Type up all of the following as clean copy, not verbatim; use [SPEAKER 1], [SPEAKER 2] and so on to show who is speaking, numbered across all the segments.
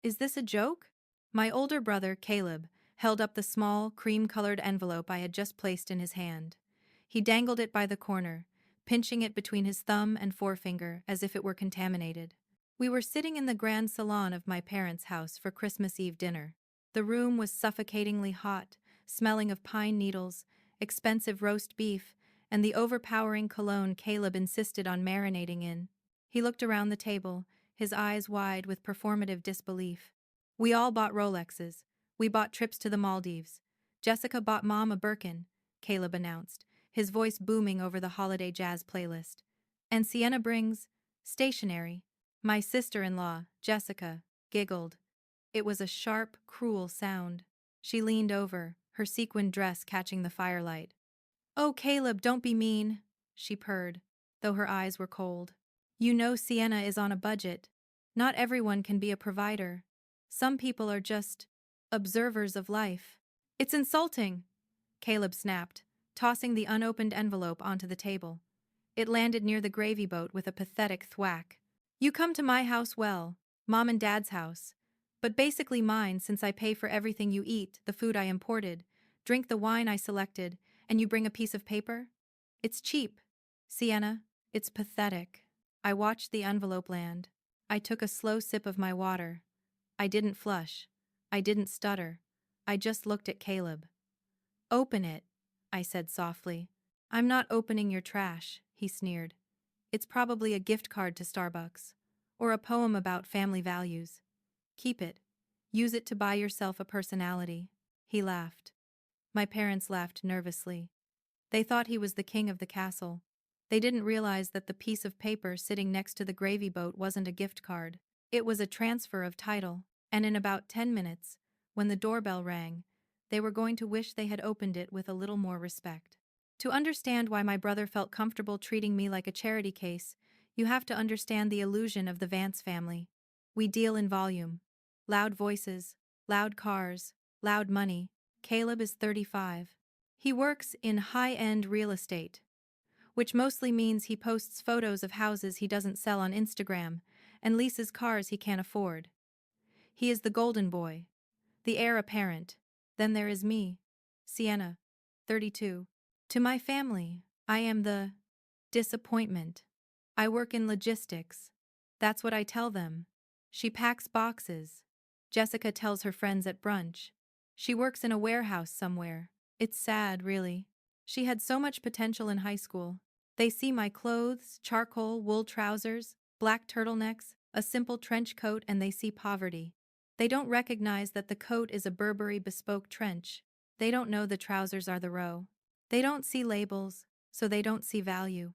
[SPEAKER 1] Is this a joke? My older brother, Caleb, held up the small, cream-colored envelope I had just placed in his hand. He dangled it by the corner, pinching it between his thumb and forefinger as if it were contaminated. We were sitting in the grand salon of my parents' house for Christmas Eve dinner. The room was suffocatingly hot, smelling of pine needles, expensive roast beef, and the overpowering cologne Caleb insisted on marinating in. He looked around the table, his eyes wide with performative disbelief. We all bought Rolexes. We bought trips to the Maldives. Jessica bought Mom a Birkin, Caleb announced, his voice booming over the holiday jazz playlist. And Sienna brings stationery. My sister-in-law, Jessica, giggled. It was a sharp, cruel sound. She leaned over, her sequined dress catching the firelight. "Oh, Caleb, don't be mean," she purred, though her eyes were cold. "You know Sienna is on a budget. Not everyone can be a provider. Some people are just observers of life." "It's insulting," Caleb snapped, tossing the unopened envelope onto the table. It landed near the gravy boat with a pathetic thwack. "You come to my house well, Mom and Dad's house, but basically mine since I pay for everything you eat, the food I imported, drink the wine I selected, and you bring a piece of paper? It's cheap. Sienna, it's pathetic." I watched the envelope land. I took a slow sip of my water. I didn't flush. I didn't stutter. I just looked at Caleb. "Open it," I said softly. "I'm not opening your trash," he sneered. "It's probably a gift card to Starbucks. Or a poem about family values. Keep it. Use it to buy yourself a personality." He laughed. My parents laughed nervously. They thought he was the king of the castle. They didn't realize that the piece of paper sitting next to the gravy boat wasn't a gift card. It was a transfer of title, and in about 10 minutes, when the doorbell rang, they were going to wish they had opened it with a little more respect. To understand why my brother felt comfortable treating me like a charity case, you have to understand the illusion of the Vance family. We deal in volume. Loud voices, loud cars, loud money. Caleb is 35. He works in high-end real estate, which mostly means he posts photos of houses he doesn't sell on Instagram and leases cars he can't afford. He is the golden boy, the heir apparent. Then there is me, Sienna, 32. To my family, I am the disappointment. I work in logistics. That's what I tell them. She packs boxes. Jessica tells her friends at brunch. She works in a warehouse somewhere. It's sad, really. She had so much potential in high school. They see my clothes, charcoal, wool trousers, black turtlenecks, a simple trench coat, and they see poverty. They don't recognize that the coat is a Burberry bespoke trench. They don't know the trousers are the row. They don't see labels, so they don't see value.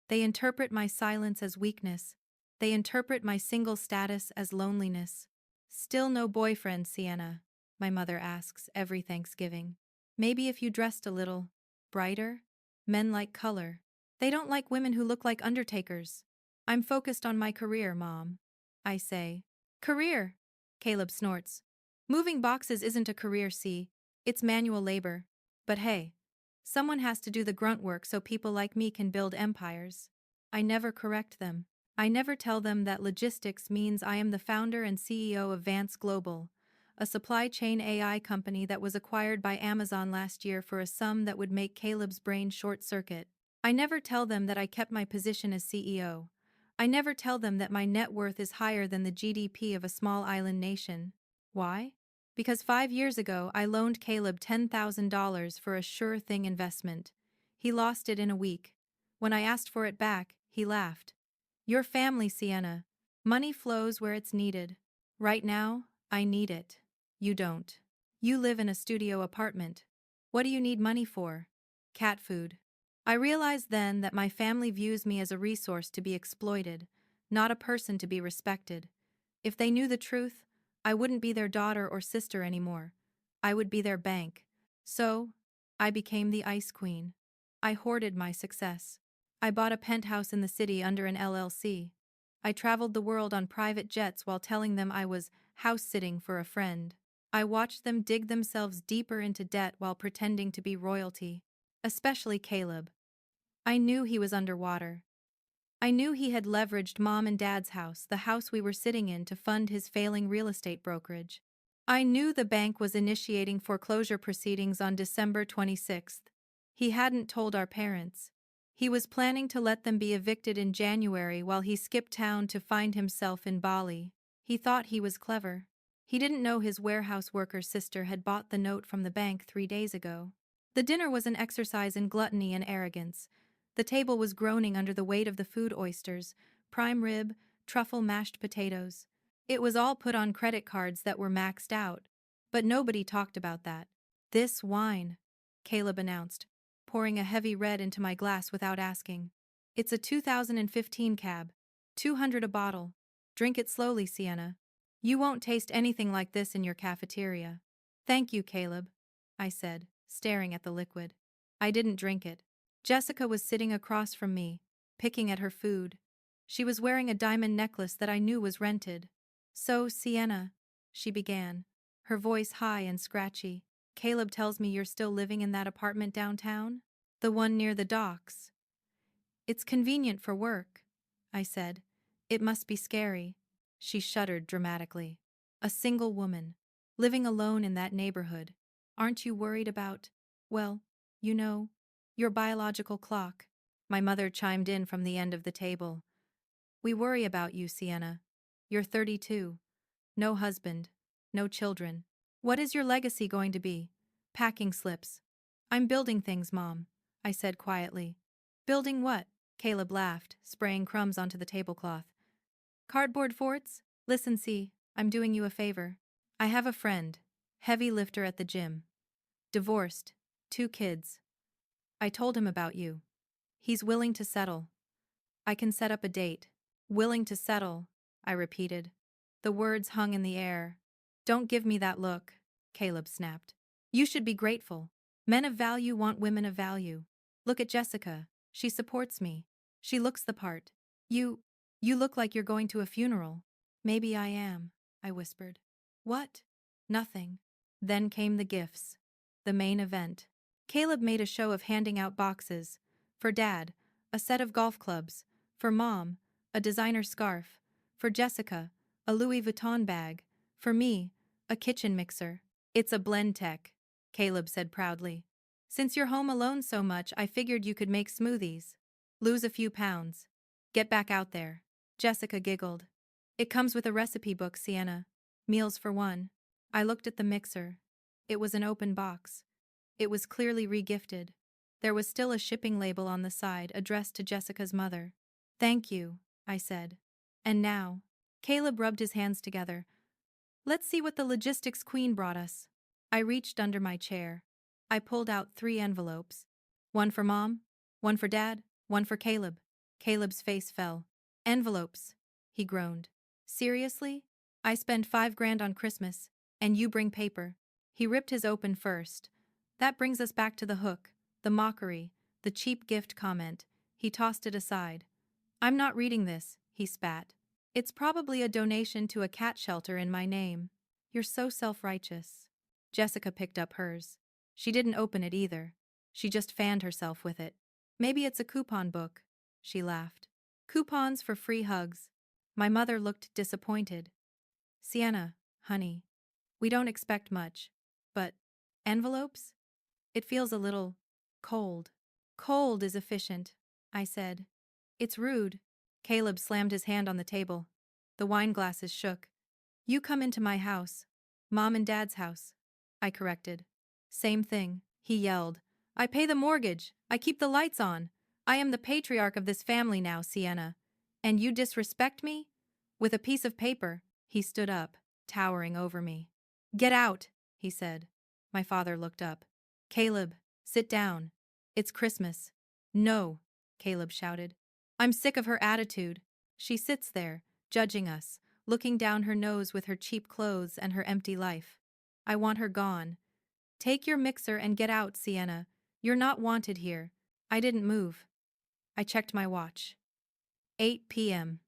[SPEAKER 1] They interpret my silence as weakness. They interpret my single status as loneliness. "Still no boyfriend, Sienna?" my mother asks every Thanksgiving. "Maybe if you dressed a little brighter? Men like color. They don't like women who look like undertakers." "I'm focused on my career, Mom," I say. "Career?" Caleb snorts. "Moving boxes isn't a career, see? It's manual labor. But hey, someone has to do the grunt work so people like me can build empires." I never correct them. I never tell them that logistics means I am the founder and CEO of Vance Global, a supply chain AI company that was acquired by Amazon last year for a sum that would make Caleb's brain short-circuit. I never tell them that I kept my position as CEO. I never tell them that my net worth is higher than the GDP of a small island nation. Why? Because 5 years ago I loaned Caleb $10,000 for a sure-thing investment. He lost it in a week. When I asked for it back, he laughed. "Your family, Sienna. Money flows where it's needed. Right now, I need it. You don't. You live in a studio apartment. What do you need money for?" "Cat food." I realized then that my family views me as a resource to be exploited, not a person to be respected. If they knew the truth, I wouldn't be their daughter or sister anymore. I would be their bank. So, I became the ice queen. I hoarded my success. I bought a penthouse in the city under an LLC. I traveled the world on private jets while telling them I was house-sitting for a friend. I watched them dig themselves deeper into debt while pretending to be royalty. Especially Caleb. I knew he was underwater. I knew he had leveraged Mom and Dad's house, the house we were sitting in, to fund his failing real estate brokerage. I knew the bank was initiating foreclosure proceedings on December 26th. He hadn't told our parents. He was planning to let them be evicted in January while he skipped town to find himself in Bali. He thought he was clever. He didn't know his warehouse worker's sister had bought the note from the bank 3 days ago. The dinner was an exercise in gluttony and arrogance. The table was groaning under the weight of the food: oysters, prime rib, truffle mashed potatoes. It was all put on credit cards that were maxed out. But nobody talked about that. "This wine," Caleb announced, pouring a heavy red into my glass without asking. "It's a 2015 cab. 200 a bottle. Drink it slowly, Sienna. You won't taste anything like this in your cafeteria." "Thank you, Caleb," I said, staring at the liquid. I didn't drink it. Jessica was sitting across from me, picking at her food. She was wearing a diamond necklace that I knew was rented. "So, Sienna," she began, her voice high and scratchy, "Caleb tells me you're still living in that apartment downtown? The one near the docks." "It's convenient for work," I said. "It must be scary." She shuddered dramatically. "A single woman, living alone in that neighborhood. Aren't you worried about, well, you know, your biological clock?" My mother chimed in from the end of the table. "We worry about you, Sienna. You're 32. No husband. No children. What is your legacy going to be?" "Packing slips." "I'm building things, Mom," I said quietly. "Building what?" Caleb laughed, spraying crumbs onto the tablecloth. "Cardboard forts? Listen, see, I'm doing you a favor. I have a friend, heavy lifter at the gym. Divorced, 2 kids. I told him about you. He's willing to settle. I can set up a date." "Willing to settle," I repeated. The words hung in the air. "Don't give me that look," Caleb snapped. "You should be grateful. Men of value want women of value. Look at Jessica. She supports me. She looks the part. You look like you're going to a funeral." "Maybe I am," I whispered. "What?" "Nothing." Then came the gifts. The main event. Caleb made a show of handing out boxes. For Dad, a set of golf clubs. For Mom, a designer scarf. For Jessica, a Louis Vuitton bag. For me, a kitchen mixer. "It's a blend tech," Caleb said proudly. "Since you're home alone so much, I figured you could make smoothies. Lose a few pounds. Get back out there." Jessica giggled. "It comes with a recipe book, Sienna. Meals for one." I looked at the mixer. It was an open box. It was clearly re-gifted. There was still a shipping label on the side addressed to Jessica's mother. "Thank you," I said. "And now," Caleb rubbed his hands together, "let's see what the logistics queen brought us." I reached under my chair. I pulled out 3 envelopes. One for Mom, one for Dad, one for Caleb. Caleb's face fell. "Envelopes," he groaned. "Seriously? I spend 5 grand on Christmas, and you bring paper." He ripped his open first. That brings us back to the hook, the mockery, the cheap gift comment. He tossed it aside. "I'm not reading this," he spat. "It's probably a donation to a cat shelter in my name." "You're so self-righteous." Jessica picked up hers. She didn't open it either. She just fanned herself with it. "Maybe it's a coupon book," she laughed. "Coupons for free hugs." My mother looked disappointed. "Sienna, honey, we don't expect much. But envelopes? It feels a little cold." "Cold is efficient," I said. "It's rude." Caleb slammed his hand on the table. The wine glasses shook. "You come into my house. Mom and Dad's house," I corrected. "Same thing," he yelled. "I pay the mortgage. I keep the lights on. I am the patriarch of this family now, Sienna. And you disrespect me?" With a piece of paper, he stood up, towering over me. "Get out," he said. My father looked up. "Caleb, sit down. It's Christmas." "No," Caleb shouted. "I'm sick of her attitude. She sits there, judging us, looking down her nose with her cheap clothes and her empty life. I want her gone. Take your mixer and get out, Sienna. You're not wanted here." I didn't move. I checked my watch. 8 p.m.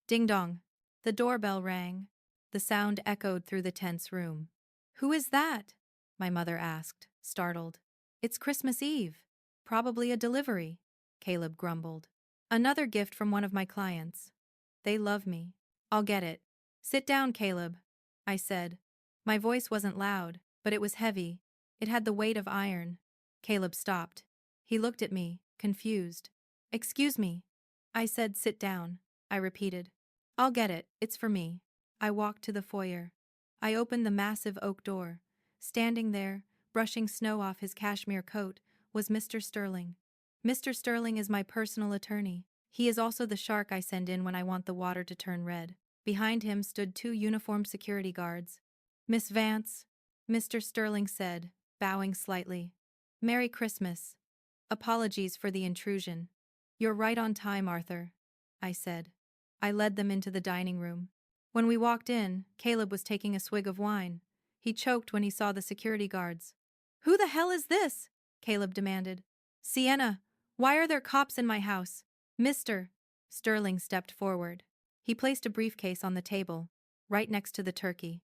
[SPEAKER 1] Ding dong. The doorbell rang. The sound echoed through the tense room. "Who is that?" my mother asked, startled. "It's Christmas Eve. Probably a delivery," Caleb grumbled. Another gift from one of my clients. They love me. I'll get it. Sit down, Caleb, I said. My voice wasn't loud, but it was heavy. It had the weight of iron. Caleb stopped. He looked at me, confused. Excuse me. I said, sit down. I repeated. I'll get it, it's for me. I walked to the foyer. I opened the massive oak door. Standing there, brushing snow off his cashmere coat, was Mr. Sterling. Mr. Sterling is my personal attorney. He is also the shark I send in when I want the water to turn red. Behind him stood 2 uniformed security guards. Miss Vance, Mr. Sterling said, bowing slightly. Merry Christmas. Apologies for the intrusion. You're right on time, Arthur, I said. I led them into the dining room. When we walked in, Caleb was taking a swig of wine. He choked when he saw the security guards. Who the hell is this? Caleb demanded. Sienna, why are there cops in my house? Mr. Sterling stepped forward. He placed a briefcase on the table, right next to the turkey.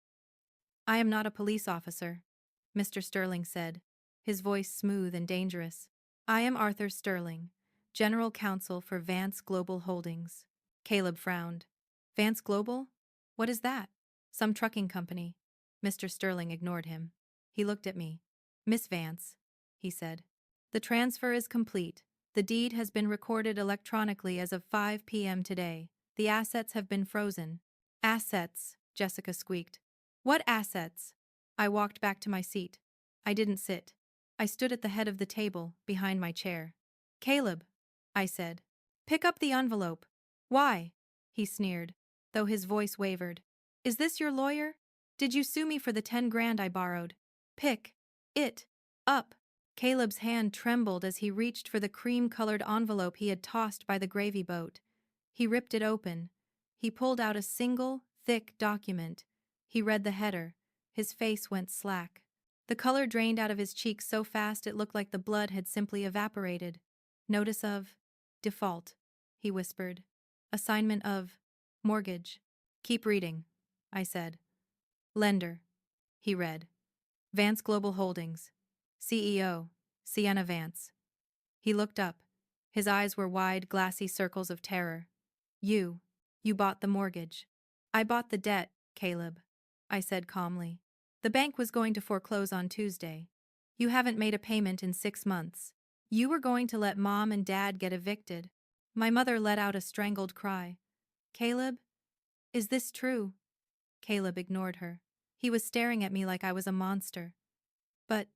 [SPEAKER 1] I am not a police officer, Mr. Sterling said, his voice smooth and dangerous. I am Arthur Sterling, General Counsel for Vance Global Holdings. Caleb frowned. Vance Global? What is that? Some trucking company. Mr. Sterling ignored him. He looked at me. Miss Vance, he said. The transfer is complete. The deed has been recorded electronically as of 5 p.m. today. The assets have been frozen. Assets, Jessica squeaked. What assets? I walked back to my seat. I didn't sit. I stood at the head of the table, behind my chair. Caleb, I said. Pick up the envelope. Why? He sneered, though his voice wavered. Is this your lawyer? Did you sue me for the 10 grand I borrowed? Pick it up. Caleb's hand trembled as he reached for the cream-colored envelope he had tossed by the gravy boat. He ripped it open. He pulled out a single, thick document. He read the header. His face went slack. The color drained out of his cheeks so fast it looked like the blood had simply evaporated. Notice of default, he whispered. Assignment of mortgage. Keep reading, I said. Lender, he read. Vance Global Holdings. CEO, Sienna Vance. He looked up. His eyes were wide, glassy circles of terror. You bought the mortgage. I bought the debt, Caleb, I said calmly. The bank was going to foreclose on Tuesday. You haven't made a payment in 6 months. You were going to let Mom and Dad get evicted. My mother let out a strangled cry. Caleb, is this true? Caleb ignored her. He was staring at me like I was a monster. But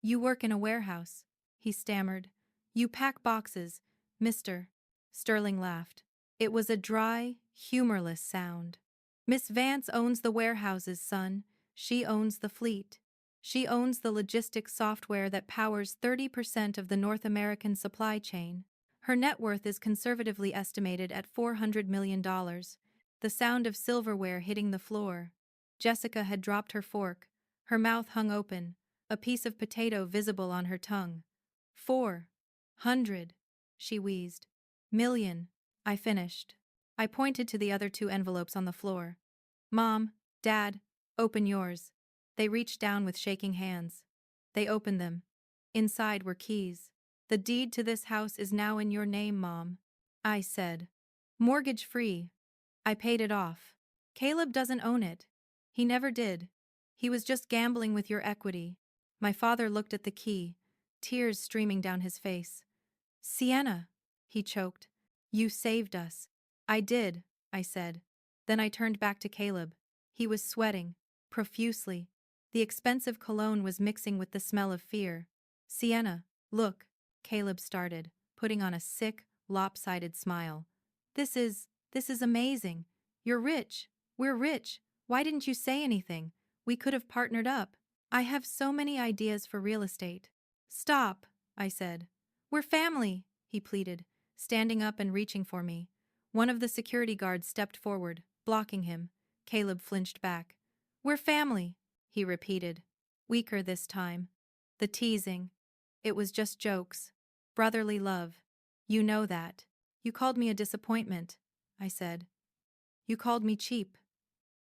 [SPEAKER 1] you work in a warehouse, he stammered. You pack boxes, Mr. Sterling laughed. It was a dry, humorless sound. Miss Vance owns the warehouses, son. She owns the fleet. She owns the logistics software that powers 30% of the North American supply chain. Her net worth is conservatively estimated at $400 million. The sound of silverware hitting the floor. Jessica had dropped her fork. Her mouth hung open, a piece of potato visible on her tongue. 400, she wheezed. Million, I finished. I pointed to the other 2 envelopes on the floor. Mom, Dad, open yours. They reached down with shaking hands. They opened them. Inside were keys. The deed to this house is now in your name, Mom, I said. Mortgage-free. I paid it off. Caleb doesn't own it. He never did. He was just gambling with your equity. My father looked at the key, tears streaming down his face. Sienna, he choked. You saved us. I did, I said. Then I turned back to Caleb. He was sweating, profusely. The expensive cologne was mixing with the smell of fear. Sienna, look, Caleb started, putting on a sick, lopsided smile. This is amazing. You're rich. We're rich. Why didn't you say anything? We could have partnered up. I have so many ideas for real estate. Stop, I said. We're family, he pleaded, standing up and reaching for me. One of the security guards stepped forward, blocking him. Caleb flinched back. We're family, he repeated, weaker this time. The teasing. It was just jokes. Brotherly love. You know that. You called me a disappointment, I said. You called me cheap.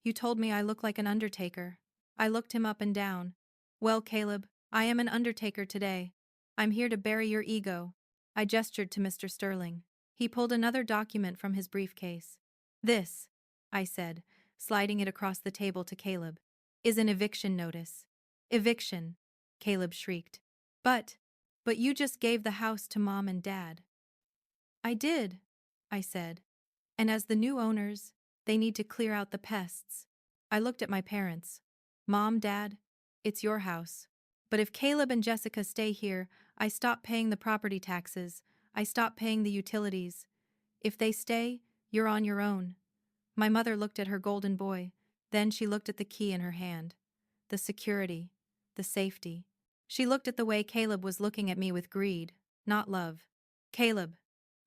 [SPEAKER 1] You told me I look like an undertaker. I looked him up and down. Well, Caleb, I am an undertaker today. I'm here to bury your ego. I gestured to Mr. Sterling. He pulled another document from his briefcase. This, I said, sliding it across the table to Caleb, is an eviction notice. Eviction, Caleb shrieked. But you just gave the house to Mom and Dad. I did, I said. And as the new owners, they need to clear out the pests. I looked at my parents. Mom, Dad, it's your house. But if Caleb and Jessica stay here, I stop paying the property taxes, I stop paying the utilities. If they stay, you're on your own. My mother looked at her golden boy, then she looked at the key in her hand. The security, the safety. She looked at the way Caleb was looking at me with greed, not love. Caleb,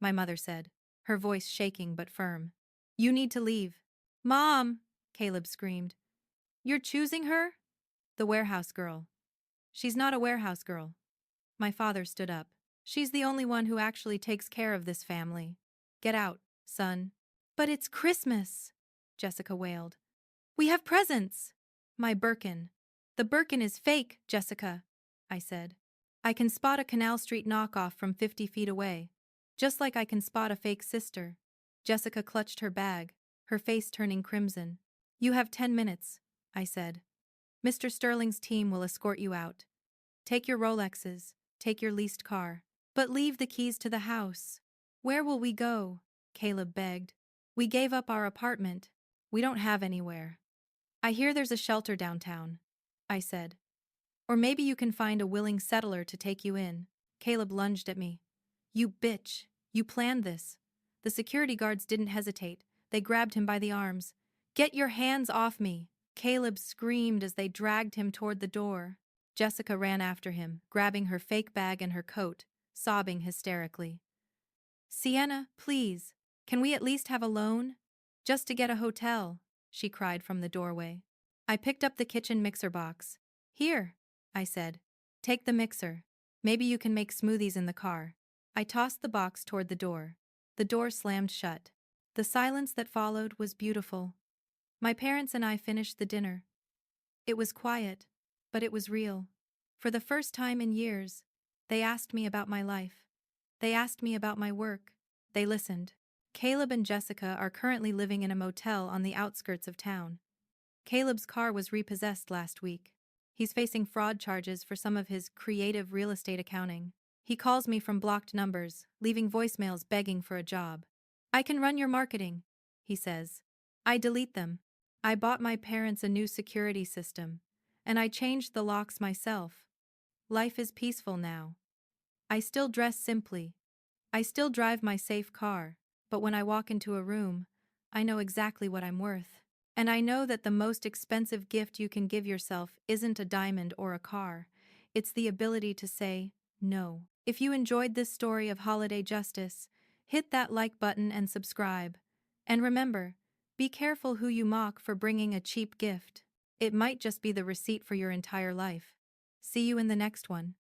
[SPEAKER 1] my mother said, her voice shaking but firm. You need to leave. Mom, Caleb screamed. You're choosing her? The warehouse girl. She's not a warehouse girl. My father stood up. She's the only one who actually takes care of this family. Get out, son. But it's Christmas, Jessica wailed. We have presents. My Birkin. The Birkin is fake, Jessica, I said. I can spot a Canal Street knockoff from 50 feet away, just like I can spot a fake sister. Jessica clutched her bag, her face turning crimson. You have 10 minutes, I said. Mr. Sterling's team will escort you out. Take your Rolexes, take your leased car, but leave the keys to the house. Where will we go? Caleb begged. We gave up our apartment. We don't have anywhere. I hear there's a shelter downtown, I said. Or maybe you can find a willing settler to take you in. Caleb lunged at me. You bitch, you planned this. The security guards didn't hesitate. They grabbed him by the arms. Get your hands off me! Caleb screamed as they dragged him toward the door. Jessica ran after him, grabbing her fake bag and her coat, sobbing hysterically. Sienna, please, can we at least have a loan? Just to get a hotel, she cried from the doorway. I picked up the kitchen mixer box. Here, I said. Take the mixer. Maybe you can make smoothies in the car. I tossed the box toward the door. The door slammed shut. The silence that followed was beautiful. My parents and I finished the dinner. It was quiet, but it was real. For the first time in years, they asked me about my life. They asked me about my work. They listened. Caleb and Jessica are currently living in a motel on the outskirts of town. Caleb's car was repossessed last week. He's facing fraud charges for some of his creative real estate accounting. He calls me from blocked numbers, leaving voicemails begging for a job. I can run your marketing, he says. I delete them. I bought my parents a new security system, and I changed the locks myself. Life is peaceful now. I still dress simply. I still drive my safe car, but when I walk into a room, I know exactly what I'm worth. And I know that the most expensive gift you can give yourself isn't a diamond or a car. It's the ability to say no. If you enjoyed this story of holiday justice, hit that like button and subscribe. And remember, be careful who you mock for bringing a cheap gift. It might just be the receipt for your entire life. See you in the next one.